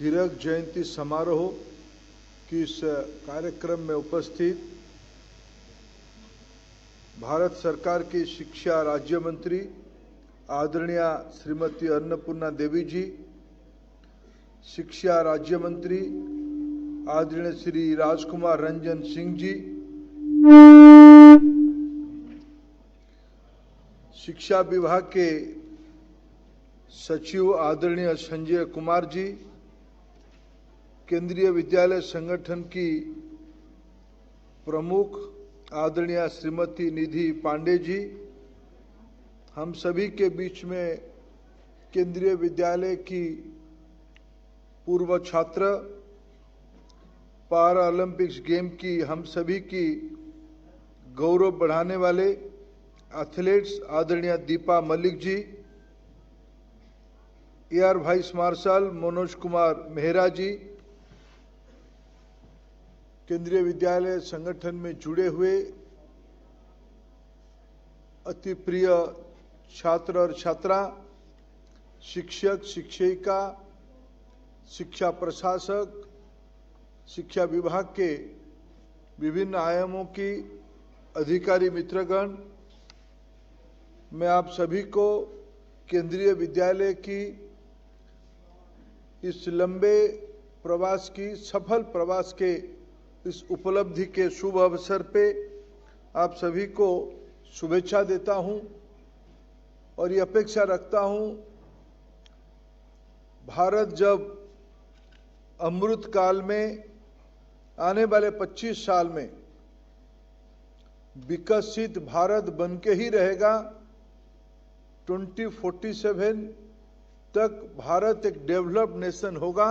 हीरक जयंती समारोह की इस कार्यक्रम में उपस्थित भारत सरकार की शिक्षा राज्य मंत्री आदरणीय श्रीमती अन्नपूर्णा देवी जी, शिक्षा राज्य मंत्री आदरणीय श्री राजकुमार रंजन सिंह जी, शिक्षा विभाग के सचिव आदरणीय संजय कुमार जी, केंद्रीय विद्यालय संगठन की प्रमुख आदरणीय श्रीमती निधि पांडे जी, हम सभी के बीच में केंद्रीय विद्यालय की पूर्व छात्र, पारा ओलंपिक्स गेम की हम सभी की गौरव बढ़ाने वाले एथलीट्स आदरणीय Deepa Malik ji, air vice marshal Manoj Kumar Mehra ji, Kendriya Vidyalaya संगठन में जुड़े हुए अति प्रिय छात्र और छात्रा, शिक्षक, शिक्षिका, शिक्षा प्रशासक, शिक्षा विभाग के विभिन्न आयामों की अधिकारी मित्रगण, मैं आप सभी को केंद्रीय विद्यालय की इस लंबे प्रवास की सफल प्रवास के इस उपलब्धि के शुभ अवसर पे आप सभी को शुभेच्छा देता हूं और ये अपेक्षा रखता हूं, भारत जब अमृत काल में आने वाले 25 साल में विकसित भारत बन के ही रहेगा। 2047 तक भारत एक डेवलप्ड नेशन होगा।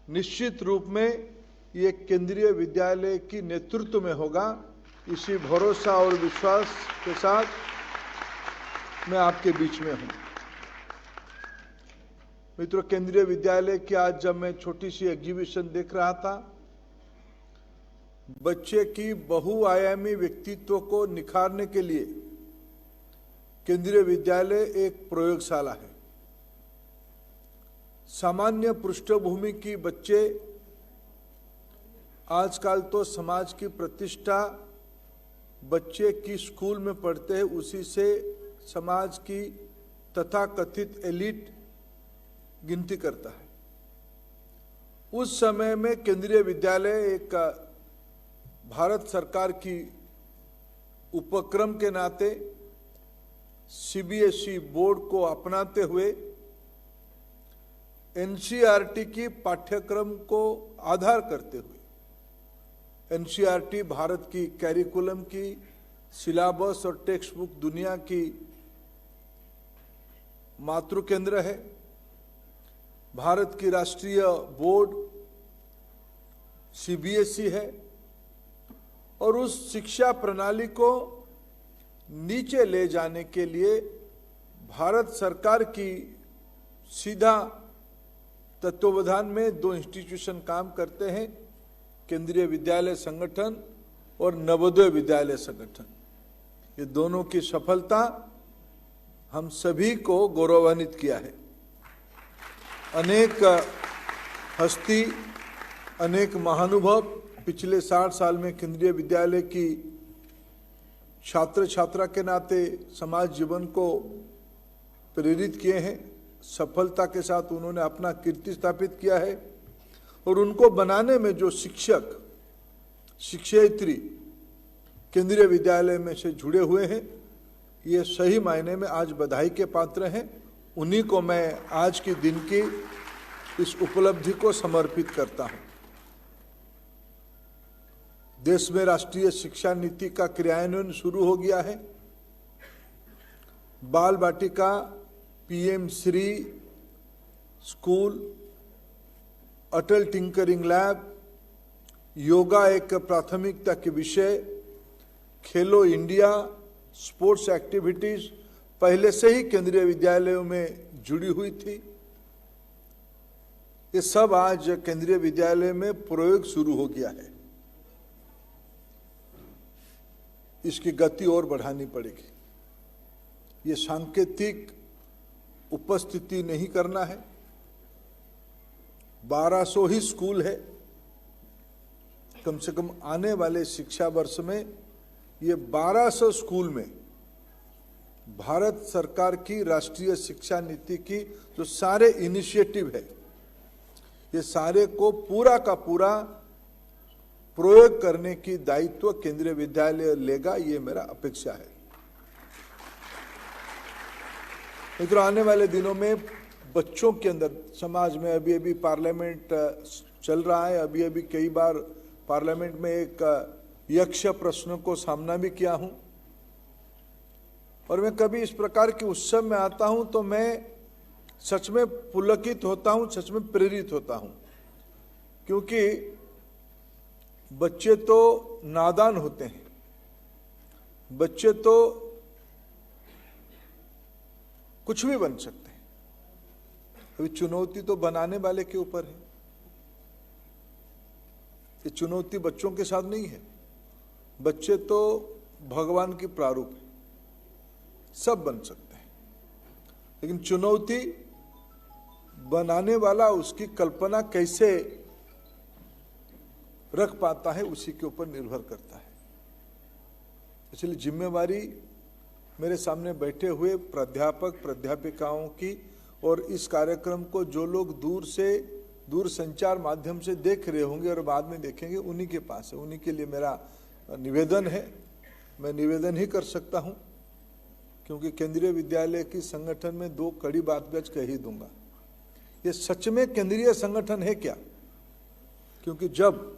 निश्चित रूप में ये केंद्रीय विद्यालय की नेतृत्व में होगा। इसी भरोसा और विश्वास के साथ मैं आपके बीच में हूं। मित्रों, केंद्रीय विद्यालय की आज जब मैं छोटी सी एग्जीबिशन देख रहा था, बच्चे की बहुआयामी व्यक्तित्व को निखारने के लिए केंद्रीय विद्यालय एक प्रयोगशाला है। सामान्य पृष्ठभूमि की बच्चे आजकल तो समाज की प्रतिष्ठा बच्चे की स्कूल में पढ़ते हैं, उसी से समाज की तथाकथित एलिट गिनती करता है। उस समय में केंद्रीय विद्यालय एक भारत सरकार की उपक्रम के नाते सीबीएसई बोर्ड को अपनाते हुए एनसीईआरटी की पाठ्यक्रम को आधार करते हुए, एनसीईआरटी भारत की कैरिकुलम की सिलेबस और टेक्स्ट बुक दुनिया की मातृ केंद्र है। भारत की राष्ट्रीय बोर्ड सीबीएसई है और उस शिक्षा प्रणाली को नीचे ले जाने के लिए भारत सरकार की सीधा तत्वावधान में दो इंस्टीट्यूशन काम करते हैं, केंद्रीय विद्यालय संगठन और नवोदय विद्यालय संगठन। ये दोनों की सफलता हम सभी को गौरवान्वित किया है। अनेक हस्ती, अनेक महानुभव पिछले 60 साल में केंद्रीय विद्यालय की छात्र छात्रा के नाते समाज जीवन को प्रेरित किए हैं। सफलता के साथ उन्होंने अपना कीर्ति स्थापित किया है और उनको बनाने में जो शिक्षक, शिक्षयित्री केंद्रीय विद्यालय में से जुड़े हुए हैं, ये सही मायने में आज बधाई के पात्र हैं। उन्हीं को मैं आज के दिन की इस उपलब्धि को समर्पित करता हूं। देश में राष्ट्रीय शिक्षा नीति का क्रियान्वयन शुरू हो गया है। बाल बाटिका, पीएम श्री स्कूल, अटल टिंकरिंग लैब, योगा एक प्राथमिकता के विषय, खेलो इंडिया, स्पोर्ट्स एक्टिविटीज पहले से ही केंद्रीय विद्यालयों में जुड़ी हुई थी। ये सब आज केंद्रीय विद्यालय में प्रयोग शुरू हो गया है। इसकी गति और बढ़ानी पड़ेगी। ये सांकेतिक उपस्थिति नहीं करना है, 1200 ही स्कूल है। कम से कम आने वाले शिक्षा वर्ष में ये 1200 स्कूल में भारत सरकार की राष्ट्रीय शिक्षा नीति की जो सारे इनिशिएटिव है, ये सारे को पूरा का पूरा प्रयोग करने की दायित्व केंद्रीय विद्यालय लेगा, ये मेरा अपेक्षा है। मित्रों, आने वाले दिनों में बच्चों के अंदर, समाज में अभी पार्लियामेंट चल रहा है, अभी कई बार पार्लियामेंट में एक यक्ष प्रश्न को सामना भी किया हूं, और मैं कभी इस प्रकार के उत्सव में आता हूं तो मैं सच में पुलकित होता हूं, सच में प्रेरित होता हूं, क्योंकि बच्चे तो नादान होते हैं, बच्चे तो कुछ भी बन सकते हैं। अभी चुनौती तो बनाने वाले के ऊपर है, ये चुनौती बच्चों के साथ नहीं है। बच्चे तो भगवान की प्रारूप है, सब बन सकते हैं, लेकिन चुनौती बनाने वाला उसकी कल्पना कैसे रख पाता है उसी के ऊपर निर्भर करता है। इसलिए जिम्मेवारी मेरे सामने बैठे हुए प्राध्यापक प्राध्यापिकाओं की, और इस कार्यक्रम को जो लोग दूर संचार माध्यम से देख रहे होंगे और बाद में देखेंगे, उन्हीं के पास है, उन्हीं के लिए मेरा निवेदन है। मैं निवेदन ही कर सकता हूं, क्योंकि केंद्रीय विद्यालय की संगठन में 2 कड़ी बात आज कह ही दूंगा। ये सच में केंद्रीय संगठन है क्या? क्योंकि जब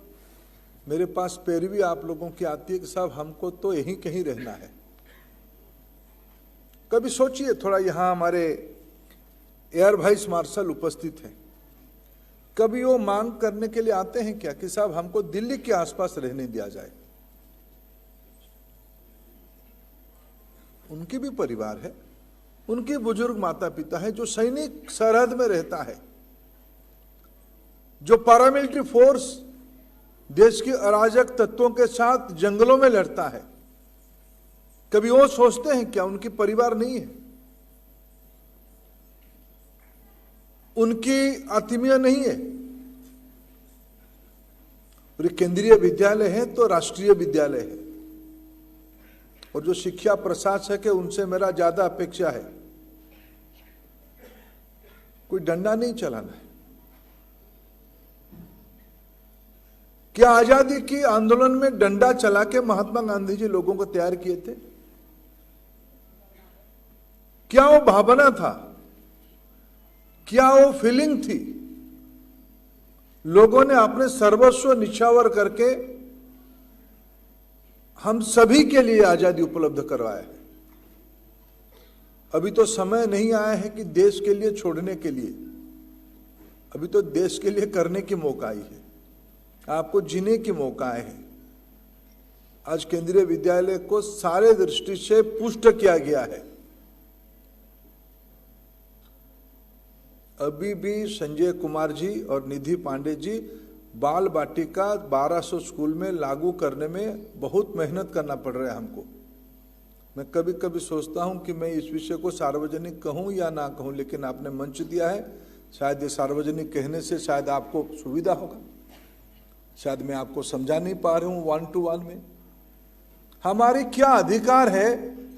मेरे पास पैरवी आप लोगों की आती है कि साहब हमको तो यहीं कहीं रहना है, कभी सोचिए थोड़ा, यहां हमारे एयर वाइस मार्शल उपस्थित हैं, कभी वो मांग करने के लिए आते हैं क्या कि साहब हमको दिल्ली के आसपास रहने दिया जाए? उनकी भी परिवार है, उनके बुजुर्ग माता पिता है, जो सैनिक सरहद में रहता है, जो पैरामिलिट्री फोर्स देश की अराजक तत्वों के साथ जंगलों में लड़ता है। कभी वो सोचते हैं क्या उनकी परिवार नहीं है, उनकी आत्मीय नहीं है? और केंद्रीय विद्यालय है तो राष्ट्रीय विद्यालय है, और जो शिक्षा प्रशासक है उनसे मेरा ज्यादा अपेक्षा है। कोई डंडा नहीं चलाना है। क्या आजादी की आंदोलन में डंडा चला के महात्मा गांधी जी लोगों को तैयार किए थे? क्या वो भावना था? क्या वो फीलिंग थी? लोगों ने अपने सर्वस्व निछावर करके हम सभी के लिए आजादी उपलब्ध करवाया है। अभी तो समय नहीं आया है कि देश के लिए छोड़ने के लिए, अभी तो देश के लिए करने की मौका आई है, आपको जीने की मौका है। आज केंद्रीय विद्यालय को सारे दृष्टि से पुष्ट किया गया है। अभी भी संजय कुमार जी और निधि पांडे जी बाल बाटिका 1200 स्कूल में लागू करने में बहुत मेहनत करना पड़ रहा है हमको। मैं कभी कभी सोचता हूं कि मैं इस विषय को सार्वजनिक कहूं या ना कहूं, लेकिन आपने मंच दिया है, शायद ये सार्वजनिक कहने से शायद आपको सुविधा होगा, शायद मैं आपको समझा नहीं पा रहा हूं 1 to 1 में। हमारी क्या अधिकार है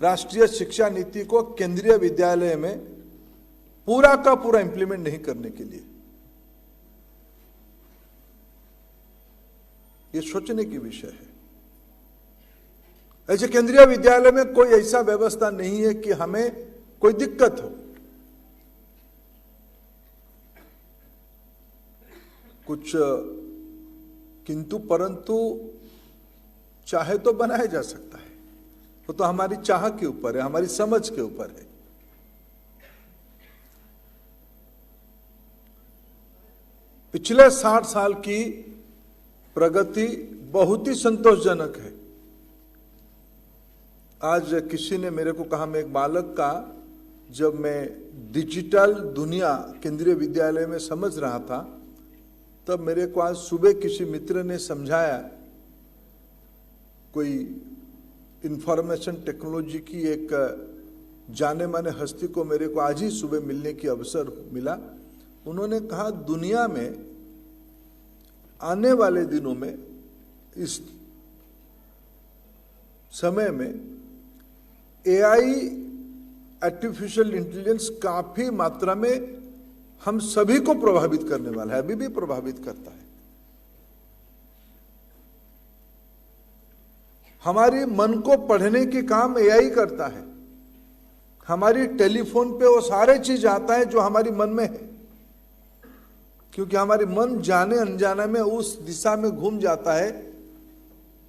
राष्ट्रीय शिक्षा नीति को केंद्रीय विद्यालय में पूरा का पूरा इंप्लीमेंट नहीं करने के लिए? ये सोचने की विषय है। ऐसे केंद्रीय विद्यालय में कोई ऐसा व्यवस्था नहीं है कि हमें कोई दिक्कत हो। कुछ किंतु परंतु चाहे तो बनाया जा सकता है, वो तो हमारी चाह के ऊपर है, हमारी समझ के ऊपर है। पिछले 60 साल की प्रगति बहुत ही संतोषजनक है। आज किसी ने मेरे को कहा, मैं एक बालक का जब मैं डिजिटल दुनिया केंद्रीय विद्यालय में समझ रहा था, तब मेरे को आज सुबह किसी मित्र ने समझाया, कोई इंफॉर्मेशन टेक्नोलॉजी की एक जाने माने हस्ती को मेरे को आज ही सुबह मिलने की अवसर मिला। उन्होंने कहा दुनिया में आने वाले दिनों में, इस समय में एआई, आर्टिफिशियल इंटेलिजेंस काफी मात्रा में हम सभी को प्रभावित करने वाला है, अभी भी प्रभावित करता है। हमारी मन को पढ़ने के काम एआई करता है। हमारी टेलीफोन पे वो सारे चीज आता है जो हमारी मन में है, क्योंकि हमारी मन जाने अनजाने में उस दिशा में घूम जाता है।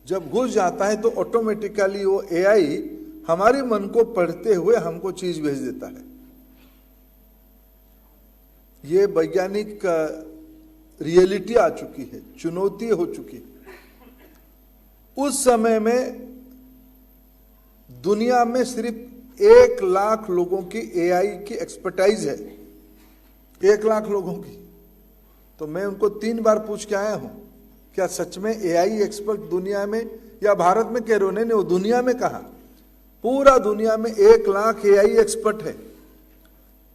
जब घुस जाता है तो ऑटोमेटिकली वो एआई हमारी मन को पढ़ते हुए हमको चीज भेज देता है। ये वैज्ञानिक रियलिटी आ चुकी है, चुनौती हो चुकी है। उस समय में दुनिया में सिर्फ 1 लाख लोगों की एआई की एक्सपर्टाइज है, 1 लाख लोगों की। तो मैं उनको 3 बार पूछ के आया हूं, क्या सच में एआई एक्सपर्ट दुनिया में, या भारत में कह रहे हो? नहीं, वो दुनिया में कहा, पूरा दुनिया में 1 लाख एआई एक्सपर्ट है।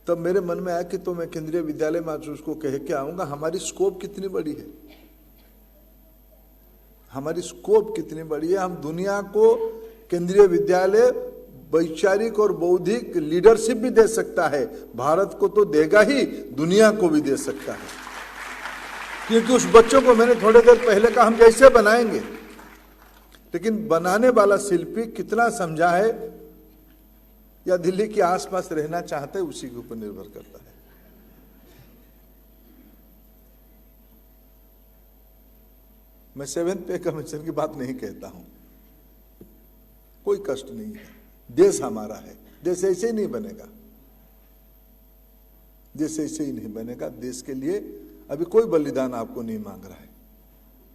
तब मेरे मन में आया कि तो मैं केंद्रीय विद्यालय में आज उसको कह के आऊंगा, हमारी स्कोप कितनी बड़ी है, हमारी स्कोप कितनी बड़ी है। हम दुनिया को केंद्रीय विद्यालय वैचारिक और बौद्धिक लीडरशिप भी दे सकता है, भारत को तो देगा ही, दुनिया को भी दे सकता है। क्योंकि उस बच्चों को मैंने थोड़ी देर पहले कहा हम कैसे बनाएंगे, लेकिन बनाने वाला शिल्पी कितना समझा है या दिल्ली के आसपास रहना चाहता है, उसी के ऊपर निर्भर करता है। मैं 7th पे कमीशन की बात नहीं कहता हूं, कोई कष्ट नहीं है। देश हमारा है, देश ऐसे ही नहीं बनेगा, देश ऐसे ही नहीं बनेगा। देश के लिए अभी कोई बलिदान आपको नहीं मांग रहा है,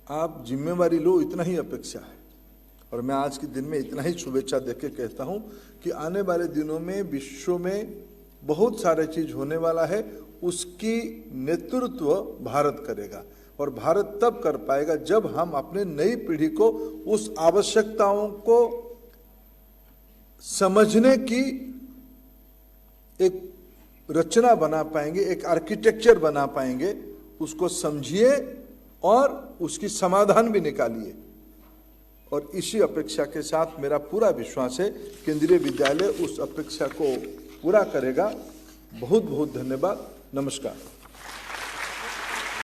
आप जिम्मेवारी लो, इतना ही अपेक्षा है। और मैं आज के दिन में इतना ही शुभेच्छा देके कहता हूं कि आने वाले दिनों में विश्व में बहुत सारे चीज होने वाला है, उसकी नेतृत्व भारत करेगा। और भारत तब कर पाएगा जब हम अपने नई पीढ़ी को उस आवश्यकताओं को समझने की एक रचना बना पाएंगे, एक आर्किटेक्चर बना पाएंगे। उसको समझिए और उसकी समाधान भी निकालिए। और इसी अपेक्षा के साथ मेरा पूरा विश्वास है केंद्रीय विद्यालय उस अपेक्षा को पूरा करेगा। बहुत बहुत धन्यवाद। नमस्कार।